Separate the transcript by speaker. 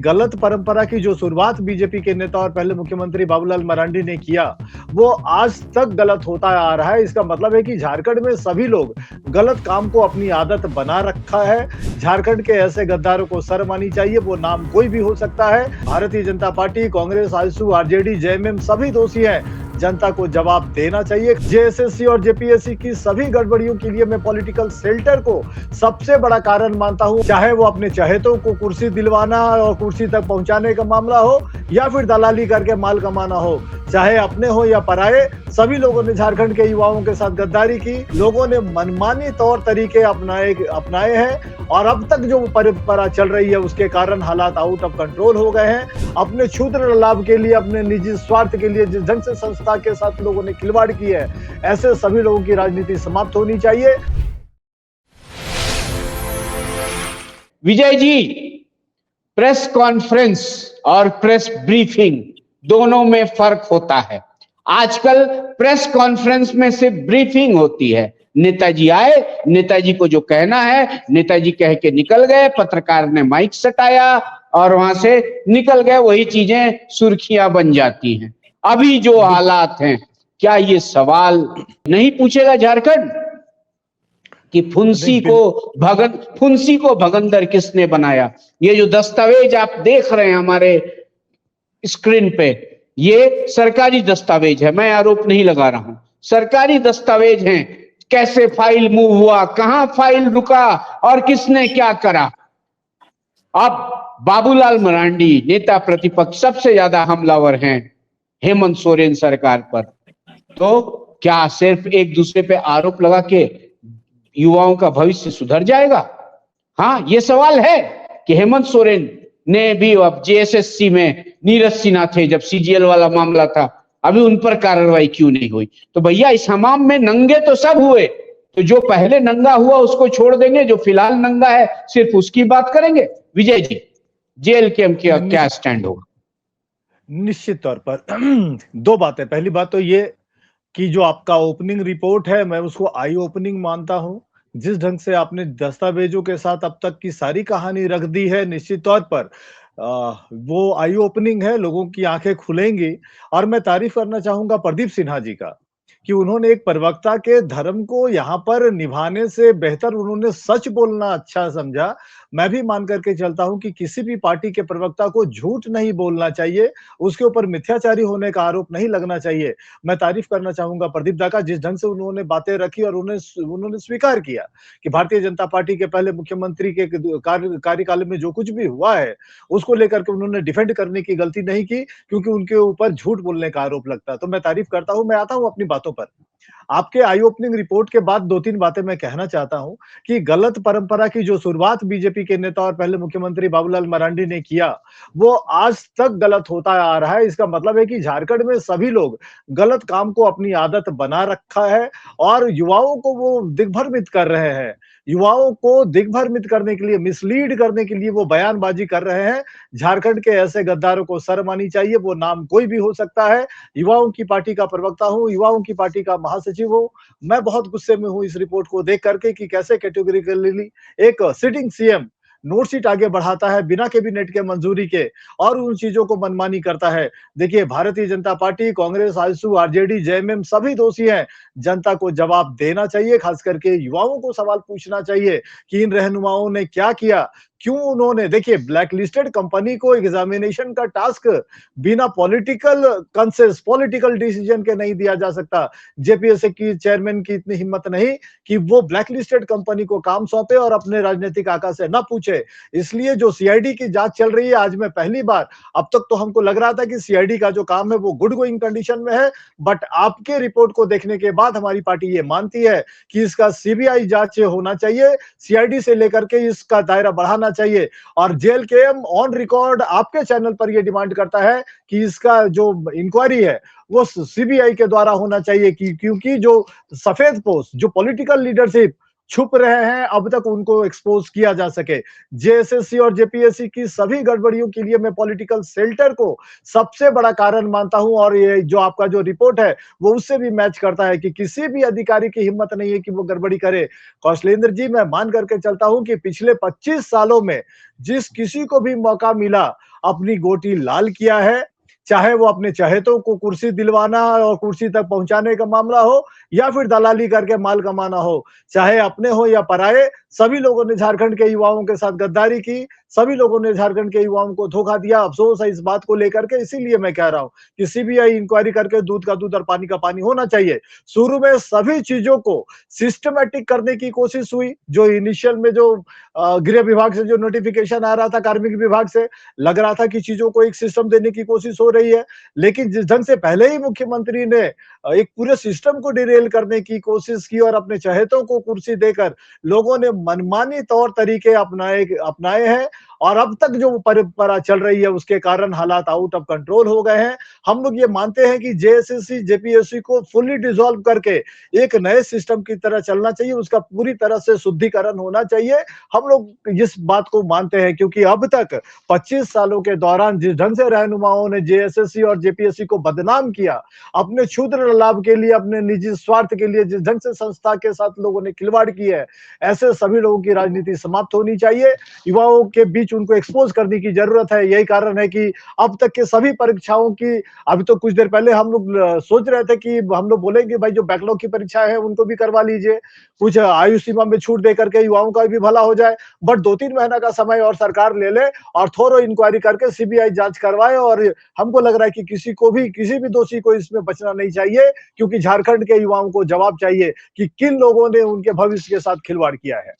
Speaker 1: गलत परंपरा की जो शुरुआत बीजेपी के नेता और पहले मुख्यमंत्री बाबूलाल मरांडी ने किया, वो आज तक गलत होता आ रहा है। इसका मतलब है कि झारखंड में सभी लोग गलत काम को अपनी आदत बना रखा है। झारखंड के ऐसे गद्दारों को शर्म आनी चाहिए, वो नाम कोई भी हो सकता है। Bharatiya Janata party, Congress, AJSU, RJD, JMM सभी दोषी हैं। जनता को जवाब देना चाहिए। जेएसएससी और जेपीएससी की सभी गड़बड़ियों के लिए मैं पॉलिटिकल शेल्टर को सबसे बड़ा कारण मानता हूं। चाहे वो अपने चहेतों को कुर्सी दिलवाना और कुर्सी तक पहुंचाने का मामला हो, या फिर दलाली करके माल कमाना हो, चाहे अपने हो या पराये, सभी लोगों ने झारखंड के युवाओं के साथ गद्दारी की। लोगों ने मनमानी तौर तरीके अपनाए हैं और अब तक जो परंपरा चल रही है उसके कारण हालात आउट ऑफ कंट्रोल हो गए हैं। अपने क्षुद्र लाभ के लिए, अपने निजी स्वार्थ के लिए जिस ढंग से संस्था के साथ लोगों ने खिलवाड़ की है, ऐसे सभी लोगों की राजनीति समाप्त होनी चाहिए।
Speaker 2: विजय जी, प्रेस कॉन्फ्रेंस और प्रेस ब्रीफिंग दोनों में फर्क होता है। आजकल प्रेस कॉन्फ्रेंस में सिर्फ ब्रीफिंग होती है। नेताजी आए, नेताजी को जो कहना है नेताजी कह के निकल गए, पत्रकार ने माइक सटाया और वहां से निकल गए, वही चीजें सुर्खियां बन जाती हैं। अभी जो हालात हैं, क्या ये सवाल नहीं पूछेगा झारखंड कि फुंसी को भगंदर किसने बनाया? ये जो दस्तावेज आप देख रहे हैं हमारे स्क्रीन पे, ये सरकारी दस्तावेज है, मैं आरोप नहीं लगा रहा हूं, सरकारी दस्तावेज हैं। कैसे फाइल मूव हुआ, कहां फाइल रुका और किसने क्या करा। अब बाबूलाल मरांडी नेता प्रतिपक्ष सबसे ज्यादा हमलावर हैं हेमंत सोरेन सरकार पर, तो क्या सिर्फ एक दूसरे पे आरोप लगा के युवाओं का भविष्य सुधर जाएगा? हाँ, ये सवाल है कि हेमंत सोरेन ने भी, अब जेएसएससी में नीरज सिन्हा थे जब सीजीएल वाला मामला था, अभी उन पर कार्रवाई क्यों नहीं हुई? तो भैया इस हमाम में नंगे तो सब हुए, तो जो पहले नंगा हुआ उसको छोड़ देंगे, जो फिलहाल नंगा है सिर्फ उसकी बात करेंगे। विजय जी, जेल के क्या स्टैंड होगा?
Speaker 1: निश्चित तौर पर दो बातें। पहली बात तो ये कि जो आपका ओपनिंग रिपोर्ट है, मैं उसको आई ओपनिंग मानता हूं। जिस ढंग से आपने दस्तावेजों के साथ अब तक की सारी कहानी रख दी है, निश्चित तौर पर वो आई ओपनिंग है, लोगों की आंखें खुलेंगी। और मैं तारीफ करना चाहूंगा प्रदीप सिन्हा जी का कि उन्होंने एक प्रवक्ता के धर्म को यहाँ पर निभाने से बेहतर उन्होंने सच बोलना अच्छा समझा। मैं भी मान करके चलता हूं कि किसी भी पार्टी के प्रवक्ता को झूठ नहीं बोलना चाहिए, उसके ऊपर मिथ्याचारी होने का आरोप नहीं लगना चाहिए। मैं तारीफ करना चाहूंगा प्रदीप दा का, जिस ढंग से उन्होंने बातें रखी और उन्होंने स्वीकार किया कि भारतीय जनता पार्टी के पहले मुख्यमंत्री के कार्यकाल में जो कुछ भी हुआ है, उसको लेकर के उन्होंने डिफेंड करने की गलती नहीं की, क्योंकि उनके ऊपर झूठ बोलने का आरोप लगता है। तो मैं तारीफ करता हूं। मैं आता हूं अपनी बातों पर। आपके आई ओपनिंग रिपोर्ट के बाद 2-3 बातें मैं कहना चाहता हूं कि गलत परंपरा की जो शुरुआत बीजेपी के नेता और पहले मुख्यमंत्री बाबूलाल मरांडी ने किया, वो आज तक गलत होता आ रहा है। इसका मतलब है कि झारखंड में सभी लोग गलत काम को अपनी आदत बना रखा है और युवाओं को वो दिग्भ्रमित कर रहे हैं। युवाओं को दिग्भ्रमित करने के लिए, मिसलीड करने के लिए वो बयानबाजी कर रहे हैं। झारखंड के ऐसे गद्दारों को शर्म आनी चाहिए, वो नाम कोई भी हो सकता है। युवाओं की पार्टी का प्रवक्ता हूं, युवाओं की पार्टी का महासचिव हूं। मैं बहुत गुस्से में हूं इस रिपोर्ट को देख करके कि कैसे कैटेगोरिकली एक सिटिंग सीएम नोटशीट आगे बढ़ाता है बिना कैबिनेट के मंजूरी के और उन चीजों को मनमानी करता है। देखिए, Bharatiya Janata party, Congress, AJSU, RJD, JMM सभी दोषी हैं। जनता को जवाब देना चाहिए, खास करके युवाओं को सवाल पूछना चाहिए कि इन रहनुमाओं ने क्या किया, क्यों उन्होंने, देखिए, ब्लैक लिस्टेड कंपनी को एग्जामिनेशन का टास्क बिना पॉलिटिकल डिसीजन के नहीं दिया जा सकता। जेपीएससी की चेयरमैन की इतनी हिम्मत नहीं कि वो ब्लैक लिस्टेड कंपनी को काम सौंपे और अपने राजनीतिक आका से न पूछे। इसलिए जो सीआईडी की जांच चल रही है, आज मैं पहली बार, अब तक तो हमको लग रहा था कि सीआईडी का जो काम है वो गुड गोइंग कंडीशन में है, बट आपके रिपोर्ट को देखने के बाद हमारी पार्टी ये मानती है कि इसका सीबीआई जांच होना चाहिए, सीआईडी से लेकर के इसका दायरा बढ़ाना चाहिए। और जेल के ऑन रिकॉर्ड आपके चैनल पर यह डिमांड करता है कि इसका जो इंक्वायरी है वो सीबीआई के द्वारा होना चाहिए, क्योंकि जो सफेद पोस्ट, जो पॉलिटिकल लीडरशिप छुप रहे हैं, अब तक उनको एक्सपोज किया जा सके। जेएसएससी और जेपीएससी की सभी गड़बड़ियों के लिए मैं पॉलिटिकल शेल्टर को सबसे बड़ा कारण मानता हूं और ये जो आपका जो रिपोर्ट है वो उससे भी मैच करता है कि किसी भी अधिकारी की हिम्मत नहीं है कि वो गड़बड़ी करे। कौशलेंद्र जी, मैं मान करके चलता हूं कि पिछले 25 सालों में जिस किसी को भी मौका मिला, अपनी गोटी लाल किया है, चाहे वो अपने चहेतों को कुर्सी दिलवाना और कुर्सी तक पहुंचाने का मामला हो या फिर दलाली करके माल कमाना हो, चाहे अपने हो या पराये, सभी लोगों ने झारखंड के युवाओं के साथ गद्दारी की, सभी लोगों ने झारखंड के युवाओं को धोखा दिया। अफसोस है इस बात को लेकर के, इसीलिए मैं कह रहा हूं कि सीबीआई इंक्वायरी करके दूध का दूध और पानी का पानी होना चाहिए। शुरू में सभी चीजों को सिस्टमैटिक करने की कोशिश हुई, जो इनिशियल में जो गृह विभाग से जो नोटिफिकेशन आ रहा था, कार्मिक विभाग से, लग रहा था कि चीजों को एक सिस्टम देने की कोशिश हो रही है। लेकिन जिस ढंग से पहले ही मुख्यमंत्री ने एक पूरे सिस्टम को डिरेल करने की कोशिश की और अपने चहेतों को कुर्सी देकर लोगों ने मनमानी तौर तरीके अपनाए हैं और अब तक जो परंपरा चल रही है उसके कारण हालात आउट ऑफ कंट्रोल हो गए हैं। हम लोग ये मानते हैं कि जेएसएससी जेपीएससी को फुल्ली डिसॉल्व करके एक नए सिस्टम की तरह चलना चाहिए, उसका पूरी तरह से शुद्धिकरण होना चाहिए। हम लोग इस बात को मानते हैं क्योंकि अब तक 25 सालों के दौरान जिस ढंग से रहनुमाओं ने जेएसएससी और जेपीएससी को बदनाम किया, अपने क्षुद्र लाभ के लिए, अपने निजी स्वार्थ के लिए जिस ढंग से संस्था के साथ लोगों ने खिलवाड़ की है, ऐसे सभी लोगों की राजनीति समाप्त होनी चाहिए। युवाओं के बीच उनको एक्सपोज करने की जरूरत है। यही कारण है कि अब तक के सभी परीक्षाओं की, अभी तो कुछ देर पहले हम लोग सोच रहे थे कि हम लोग बोलेंगे भाई जो बैकलॉग की परीक्षाएं हैं उनको भी करवा लीजिए, कुछ आयु सीमा में छूट दे करके युवाओं का भी भला हो जाए। बट 2-3 महीना का समय और सरकार ले ले और थोरो इंक्वायरी करके सीबीआई जांच करवाए और हमको लग रहा है कि किसी भी दोषी को इसमें बचना नहीं चाहिए, क्योंकि झारखंड के युवाओं को जवाब चाहिए कि किन लोगों ने उनके भविष्य के साथ खिलवाड़ किया है।